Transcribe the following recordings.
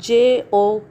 J.O.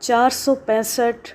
465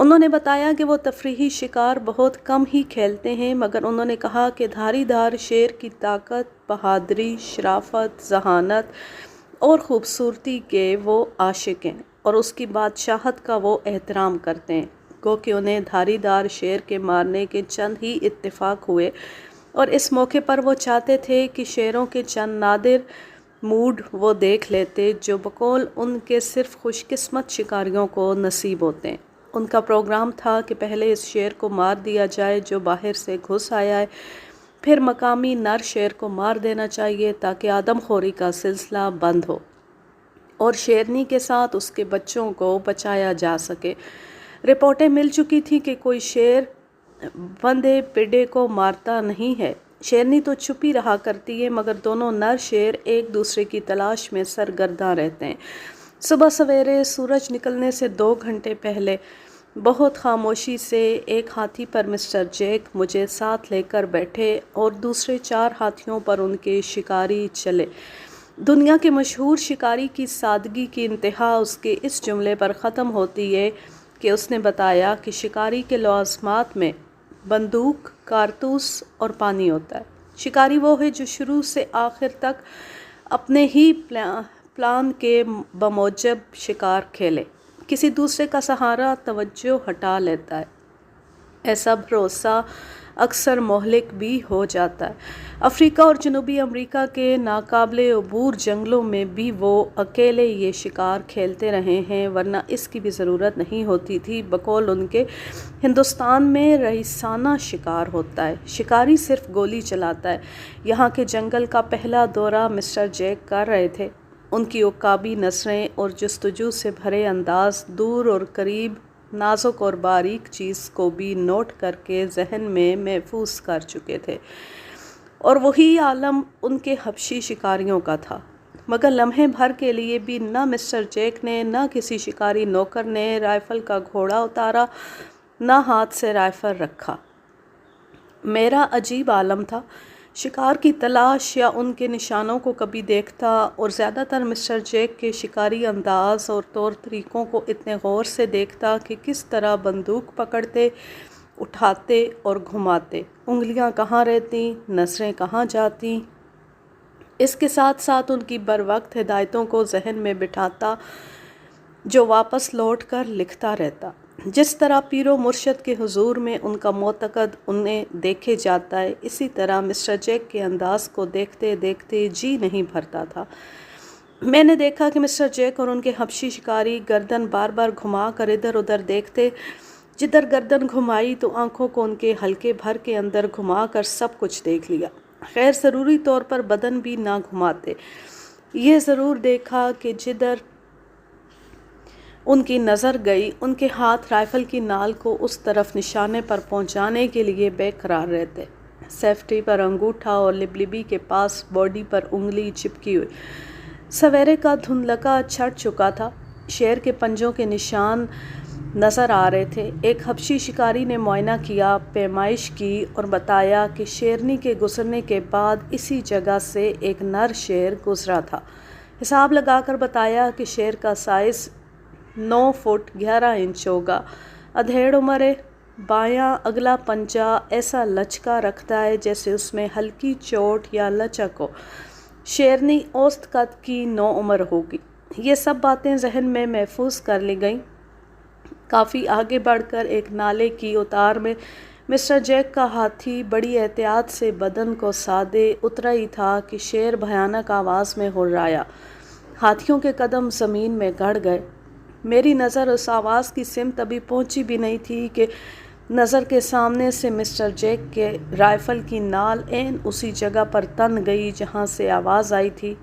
انہوں نے بتایا کہ وہ تفریحی شکار بہت کم ہی کھیلتے ہیں، مگر انہوں نے کہا کہ دھاری دار شیر کی طاقت، بہادری، شرافت، ذہانت اور خوبصورتی کے وہ عاشق ہیں اور اس کی بادشاہت کا وہ احترام کرتے ہیں۔ گو کہ انہیں دھاری دار شیر کے مارنے کے چند ہی اتفاق ہوئے اور اس موقع پر وہ چاہتے تھے کہ شیروں کے چند نادر موڈ وہ دیکھ لیتے جو بقول ان کے صرف خوش قسمت شکاریوں کو نصیب ہوتے ہیں۔ ان کا پروگرام تھا کہ پہلے اس شیر کو مار دیا جائے جو باہر سے گھس آیا ہے، پھر مقامی نر شیر کو مار دینا چاہیے تاکہ آدم خوری کا سلسلہ بند ہو اور شیرنی کے ساتھ اس کے بچوں کو بچایا جا سکے۔ رپورٹیں مل چکی تھی کہ کوئی شیر بندے پڈے کو مارتا نہیں ہے، شیرنی تو چھپی رہا کرتی ہے، مگر دونوں نر شیر ایک دوسرے کی تلاش میں سرگرداں رہتے ہیں۔ صبح سویرے سورج نکلنے سے 2 گھنٹے پہلے بہت خاموشی سے ایک ہاتھی پر مسٹر جیک مجھے ساتھ لے کر بیٹھے اور دوسرے 4 ہاتھیوں پر ان کے شکاری چلے۔ دنیا کے مشہور شکاری کی سادگی کی انتہا اس کے اس جملے پر ختم ہوتی ہے کہ اس نے بتایا کہ شکاری کے لوازمات میں بندوق، کارتوس اور پانی ہوتا ہے۔ شکاری وہ ہے جو شروع سے آخر تک اپنے ہی پلان کے بموجب شکار کھیلے، کسی دوسرے کا سہارا توجہ ہٹا لیتا ہے۔ ایسا بھروسہ اکثر مہلک بھی ہو جاتا ہے۔ افریقہ اور جنوبی امریکہ کے ناقابل عبور جنگلوں میں بھی وہ اکیلے یہ شکار کھیلتے رہے ہیں، ورنہ اس کی بھی ضرورت نہیں ہوتی تھی۔ بقول ان کے ہندوستان میں رئیسانہ شکار ہوتا ہے، شکاری صرف گولی چلاتا ہے۔ یہاں کے جنگل کا پہلا دورہ مسٹر جیک کر رہے تھے۔ ان کی عقابی نظریں اور جستجو سے بھرے انداز دور اور قریب، نازک اور باریک چیز کو بھی نوٹ کر کے ذہن میں محفوظ کر چکے تھے، اور وہی عالم ان کے حبشی شکاریوں کا تھا۔ مگر لمحے بھر کے لیے بھی نہ مسٹر جیک نے نہ کسی شکاری نوکر نے رائفل کا گھوڑا اتارا، نہ ہاتھ سے رائفل رکھا۔ میرا عجیب عالم تھا، شکار کی تلاش یا ان کے نشانوں کو کبھی دیکھتا اور زیادہ تر مسٹر جیک کے شکاری انداز اور طور طریقوں کو اتنے غور سے دیکھتا کہ کس طرح بندوق پکڑتے، اٹھاتے اور گھماتے، انگلیاں کہاں رہتی، نظریں کہاں جاتی۔ اس کے ساتھ ساتھ ان کی بروقت ہدایتوں کو ذہن میں بٹھاتا جو واپس لوٹ کر لکھتا رہتا۔ جس طرح پیر و مرشد کے حضور میں ان کا معتقد انہیں دیکھے جاتا ہے، اسی طرح مسٹر جیک کے انداز کو دیکھتے دیکھتے جی نہیں بھرتا تھا۔ میں نے دیکھا کہ مسٹر جیک اور ان کے حبشی شکاری گردن بار بار گھما کر ادھر ادھر دیکھتے، جدھر گردن گھمائی تو آنکھوں کو ان کے حلقے بھر کے اندر گھما کر سب کچھ دیکھ لیا، غیر ضروری طور پر بدن بھی نہ گھماتے۔ یہ ضرور دیکھا کہ جدھر ان کی نظر گئی ان کے ہاتھ رائفل کی نال کو اس طرف نشانے پر پہنچانے کے لیے بے قرار رہتے، سیفٹی پر انگوٹھا اور لبلبی کے پاس باڈی پر انگلی چپکی ہوئی۔ سویرے کا دھندلکا چھٹ چکا تھا، شیر کے پنجوں کے نشان نظر آ رہے تھے۔ ایک حبشی شکاری نے معائنہ کیا، پیمائش کی اور بتایا کہ شیرنی کے گزرنے کے بعد اسی جگہ سے ایک نر شیر گزرا تھا۔ حساب لگا کر بتایا کہ شیر کا سائز 9 فٹ 11 انچ ہوگا، ادھیڑ عمر ہے، بایاں اگلا پنجہ ایسا لچکا رکھتا ہے جیسے اس میں ہلکی چوٹ یا لچک ہو۔ شیرنی اوسط قد کی 9 عمر ہوگی۔ یہ سب باتیں ذہن میں محفوظ کر لی گئیں۔ کافی آگے بڑھ کر ایک نالے کی اتار میں مسٹر جیک کا ہاتھی بڑی احتیاط سے بدن کو سادے اترا ہی تھا کہ شیر بھیانک آواز میں ہررایا۔ ہاتھیوں کے قدم زمین میں گڑ گئے۔ میری نظر اس آواز کی سمت ابھی پہنچی بھی نہیں تھی کہ نظر کے سامنے سے مسٹر جیک کے رائفل کی نال عین اسی جگہ پر تن گئی جہاں سے آواز آئی تھی۔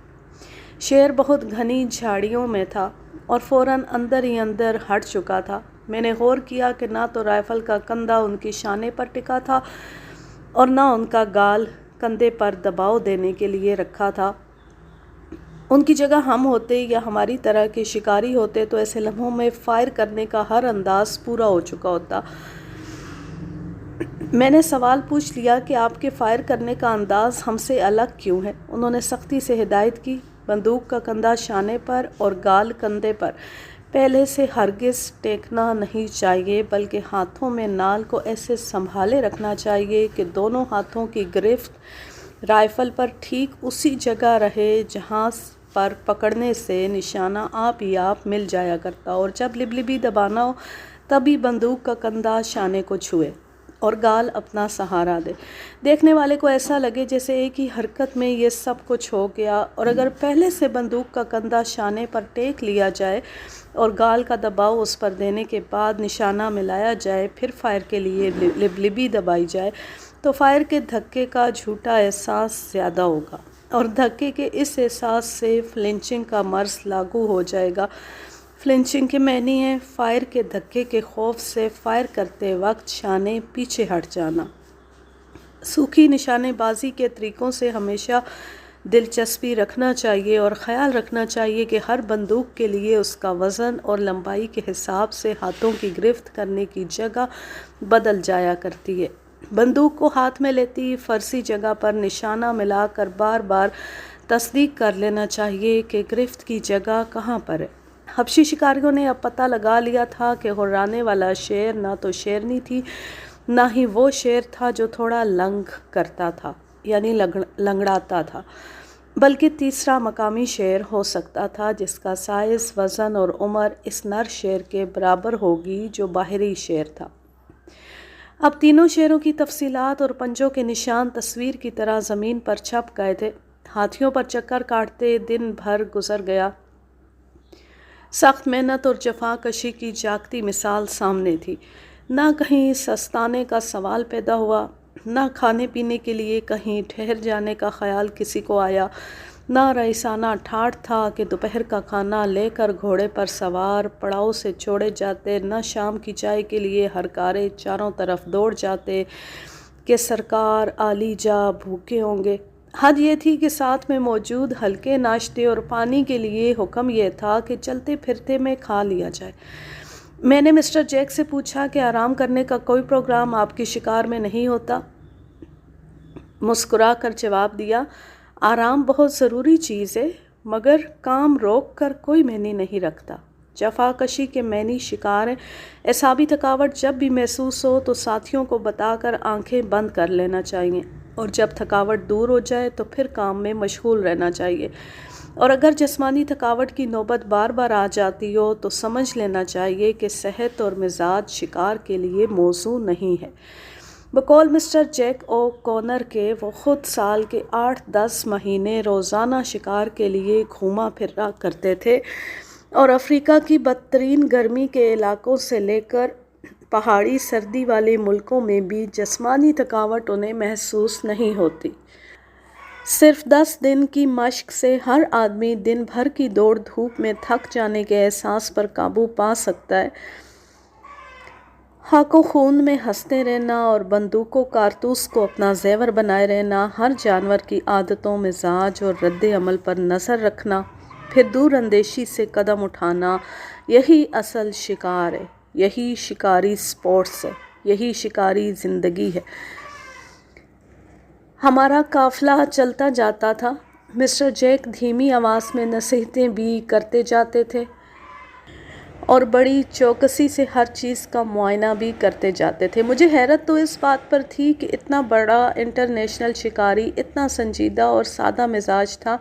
شیر بہت گھنی جھاڑیوں میں تھا اور فوراً اندر ہی اندر ہٹ چکا تھا۔ میں نے غور کیا کہ نہ تو رائفل کا کندھا ان کی شانے پر ٹکا تھا اور نہ ان کا گال کندھے پر دباؤ دینے کے لیے رکھا تھا۔ ان کی جگہ ہم ہوتے یا ہماری طرح کے شکاری ہوتے تو ایسے لمحوں میں فائر کرنے کا ہر انداز پورا ہو چکا ہوتا۔ میں نے سوال پوچھ لیا کہ آپ کے فائر کرنے کا انداز ہم سے الگ کیوں ہے؟ انہوں نے سختی سے ہدایت کی، بندوق کا کندھا شانے پر اور گال کندھے پر، پہلے سے ہرگز ٹیکنا نہیں چاہیے، بلکہ ہاتھوں میں نال کو ایسے سنبھالے رکھنا چاہیے کہ دونوں ہاتھوں کی گرفت رائفل پر ٹھیک اسی جگہ رہے جہاں پر پکڑنے سے نشانہ آپ ہی آپ مل جایا کرتا، اور جب لبلبی دبانا ہو تبھی بندوق کا کندھا شانے کو چھوئے اور گال اپنا سہارا دے۔ دیکھنے والے کو ایسا لگے جیسے ایک ہی حرکت میں یہ سب کچھ ہو گیا، اور اگر پہلے سے بندوق کا کندھا شانے پر ٹیک لیا جائے اور گال کا دباؤ اس پر دینے کے بعد نشانہ ملایا جائے، پھر فائر کے لیے لبلبی دبائی جائے، تو فائر کے دھکے کا جھوٹا احساس زیادہ ہوگا، اور دھکے کے اس احساس سے فلنچنگ کا مرض لاگو ہو جائے گا۔ فلنچنگ کے معنی ہے فائر کے دھکے کے خوف سے فائر کرتے وقت شانے پیچھے ہٹ جانا۔ سوکھی نشانے بازی کے طریقوں سے ہمیشہ دلچسپی رکھنا چاہیے اور خیال رکھنا چاہیے کہ ہر بندوق کے لیے اس کا وزن اور لمبائی کے حساب سے ہاتھوں کی گرفت کرنے کی جگہ بدل جایا کرتی ہے۔ بندوق کو ہاتھ میں لیتی فرضی جگہ پر نشانہ ملا کر بار بار تصدیق کر لینا چاہیے کہ گرفت کی جگہ کہاں پر ہے۔ حبشی شکاریوں نے اب پتہ لگا لیا تھا کہ ہرانے والا شیر نہ تو شیرنی تھی، نہ ہی وہ شیر تھا جو تھوڑا لنگ کرتا تھا یعنی لنگڑاتا تھا، بلکہ تیسرا مقامی شیر ہو سکتا تھا جس کا سائز، وزن اور عمر اس نر شیر کے برابر ہوگی جو باہری شیر تھا۔ اب تینوں شیروں کی تفصیلات اور پنجوں کے نشان تصویر کی طرح زمین پر چھپ گئے تھے۔ ہاتھیوں پر چکر کاٹتے دن بھر گزر گیا۔ سخت محنت اور جفا کشی کی جاگتی مثال سامنے تھی۔ نہ کہیں سستانے کا سوال پیدا ہوا، نہ کھانے پینے کے لیے کہیں ٹھہر جانے کا خیال کسی کو آیا، نہ رئیسانہ ٹھاٹھ تھا کہ دوپہر کا کھانا لے کر گھوڑے پر سوار پڑاؤ سے چھوڑے جاتے، نہ شام کی چائے کے لیے ہرکارے چاروں طرف دوڑ جاتے کہ سرکار عالی جا بھوکے ہوں گے۔ حد یہ تھی کہ ساتھ میں موجود ہلکے ناشتے اور پانی کے لیے حکم یہ تھا کہ چلتے پھرتے میں کھا لیا جائے۔ میں نے مسٹر جیک سے پوچھا کہ آرام کرنے کا کوئی پروگرام آپ کی شکار میں نہیں ہوتا؟ مسکرا کر جواب دیا، آرام بہت ضروری چیز ہے، مگر کام روک کر کوئی معنی نہیں رکھتا۔ جفا کشی کے معنی شکار ہیں۔ اعصابی تھکاوٹ جب بھی محسوس ہو تو ساتھیوں کو بتا کر آنکھیں بند کر لینا چاہیے، اور جب تھکاوٹ دور ہو جائے تو پھر کام میں مشغول رہنا چاہیے، اور اگر جسمانی تھکاوٹ کی نوبت بار بار آ جاتی ہو تو سمجھ لینا چاہیے کہ صحت اور مزاج شکار کے لیے موزوں نہیں ہے۔ بقول مسٹر جیک او کونر کے، وہ خود سال کے 8-10 مہینے روزانہ شکار کے لیے گھوما پھرا کرتے تھے، اور افریقہ کی بدترین گرمی کے علاقوں سے لے کر پہاڑی سردی والے ملکوں میں بھی جسمانی تھکاوٹ انہیں محسوس نہیں ہوتی۔ صرف 10 دن کی مشق سے ہر آدمی دن بھر کی دوڑ دھوپ میں تھک جانے کے احساس پر قابو پا سکتا ہے۔ خاک و خون میں ہنستے رہنا اور بندوق و کارتوس کو اپنا زیور بنائے رہنا، ہر جانور کی عادتوں، مزاج اور رد عمل پر نظر رکھنا، پھر دور اندیشی سے قدم اٹھانا، یہی اصل شکار ہے، یہی شکاری سپورٹس ہے، یہی شکاری زندگی ہے۔ ہمارا قافلہ چلتا جاتا تھا۔ مسٹر جیک دھیمی آواز میں نصیحتیں بھی کرتے جاتے تھے اور بڑی چوکسی سے ہر چیز کا معائنہ بھی کرتے جاتے تھے۔ مجھے حیرت تو اس بات پر تھی کہ اتنا بڑا انٹرنیشنل شکاری اتنا سنجیدہ اور سادہ مزاج تھا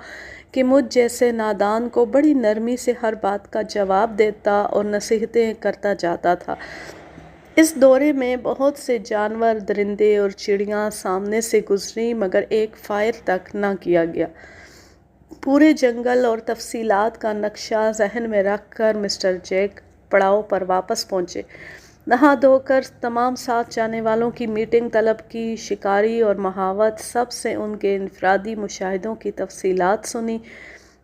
کہ مجھ جیسے نادان کو بڑی نرمی سے ہر بات کا جواب دیتا اور نصیحتیں کرتا جاتا تھا۔ اس دورے میں بہت سے جانور، درندے اور چڑیاں سامنے سے گزری، مگر ایک فائر تک نہ کیا گیا۔ پورے جنگل اور تفصیلات کا نقشہ ذہن میں رکھ کر مسٹر جیک پڑاؤ پر واپس پہنچے۔ نہا دھو کر تمام ساتھ جانے والوں کی میٹنگ طلب کی، شکاری اور مہاوت سب سے ان کے انفرادی مشاہدوں کی تفصیلات سنی۔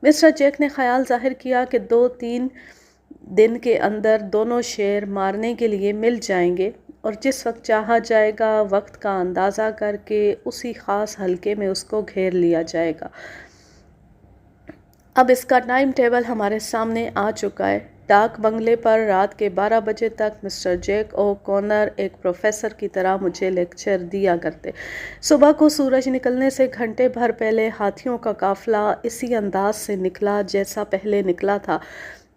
مسٹر جیک نے خیال ظاہر کیا کہ 2-3 دن کے اندر دونوں شیر مارنے کے لیے مل جائیں گے، اور جس وقت چاہا جائے گا وقت کا اندازہ کر کے اسی خاص حلقے میں اس کو گھیر لیا جائے گا۔ اب اس کا ٹائم ٹیبل ہمارے سامنے آ چکا ہے۔ ڈاک بنگلے پر رات کے 12 بجے تک مسٹر جیک او کونر ایک پروفیسر کی طرح مجھے لیکچر دیا کرتے۔ صبح کو سورج نکلنے سے گھنٹے بھر پہلے ہاتھیوں کا قافلہ اسی انداز سے نکلا جیسا پہلے نکلا تھا۔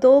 2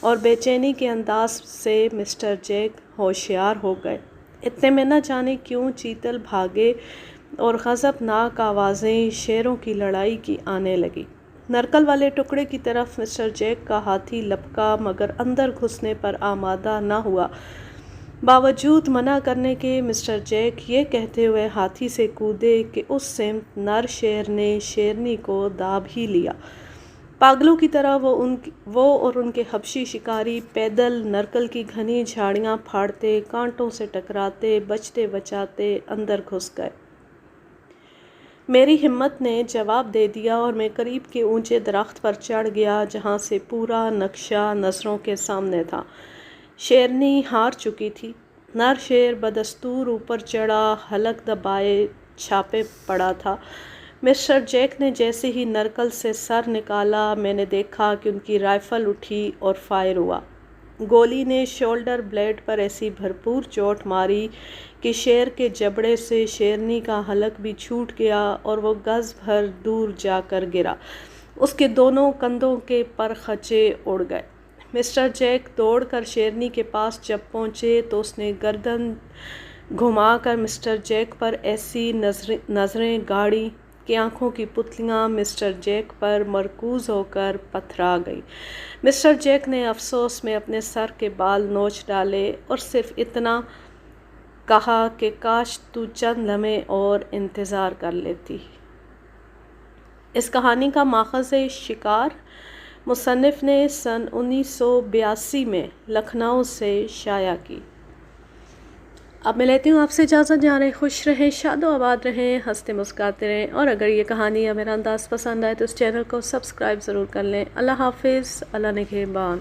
اور بے چینی کے انداز سے مسٹر جیک ہوشیار ہو گئے۔ اتنے میں نہ جانے کیوں چیتل بھاگے اور غضبناک آوازیں شیروں کی لڑائی کی آنے لگی۔ نرکل والے ٹکڑے کی طرف مسٹر جیک کا ہاتھی لپکا مگر اندر گھسنے پر آمادہ نہ ہوا۔ باوجود منع کرنے کے مسٹر جیک یہ کہتے ہوئے ہاتھی سے کودے کہ اس سمت نر شیر نے شیرنی کو داب ہی لیا۔ پاگلوں کی طرح وہ اور ان کے حبشی شکاری پیدل نرکل کی گھنی جھاڑیاں پھاڑتے، کانٹوں سے ٹکراتے، بچتے بچاتے اندر گھس گئے۔ میری ہمت نے جواب دے دیا اور میں قریب کے اونچے درخت پر چڑھ گیا جہاں سے پورا نقشہ نظروں کے سامنے تھا۔ شیرنی ہار چکی تھی۔ نر شیر بدستور اوپر چڑھا، حلق دبائے چھاپے پڑا تھا۔ مسٹر جیک نے جیسے ہی نرکل سے سر نکالا میں نے دیکھا کہ ان کی رائفل اٹھی اور فائر ہوا۔ گولی نے شولڈر بلیڈ پر ایسی بھرپور چوٹ ماری کہ شیر کے جبڑے سے شیرنی کا حلق بھی چھوٹ گیا اور وہ گز بھر دور جا کر گرا۔ اس کے دونوں کندھوں کے پر خچے اڑ گئے۔ مسٹر جیک دوڑ کر شیرنی کے پاس جب پہنچے تو اس نے گردن گھما کر مسٹر جیک پر ایسی نظریں گاڑی کہ آنکھوں کی پتلیاں مسٹر جیک پر مرکوز ہو کر پتھرا گئی۔ مسٹر جیک نے افسوس میں اپنے سر کے بال نوچ ڈالے اور صرف اتنا کہا کہ کاش تو چند لمحے اور انتظار کر لیتی۔ اس کہانی کا ماخذ شکار مصنف نے سن 1982 میں لکھنؤ سے شائع کی۔ اب میں لیتی ہوں آپ سے اجازت۔ جا رہے خوش رہیں، شاد و آباد رہیں، ہنستے مسکراتے رہیں، اور اگر یہ کہانی یا میرا انداز پسند آئے تو اس چینل کو سبسکرائب ضرور کر لیں۔ اللہ حافظ، اللہ نگہبان۔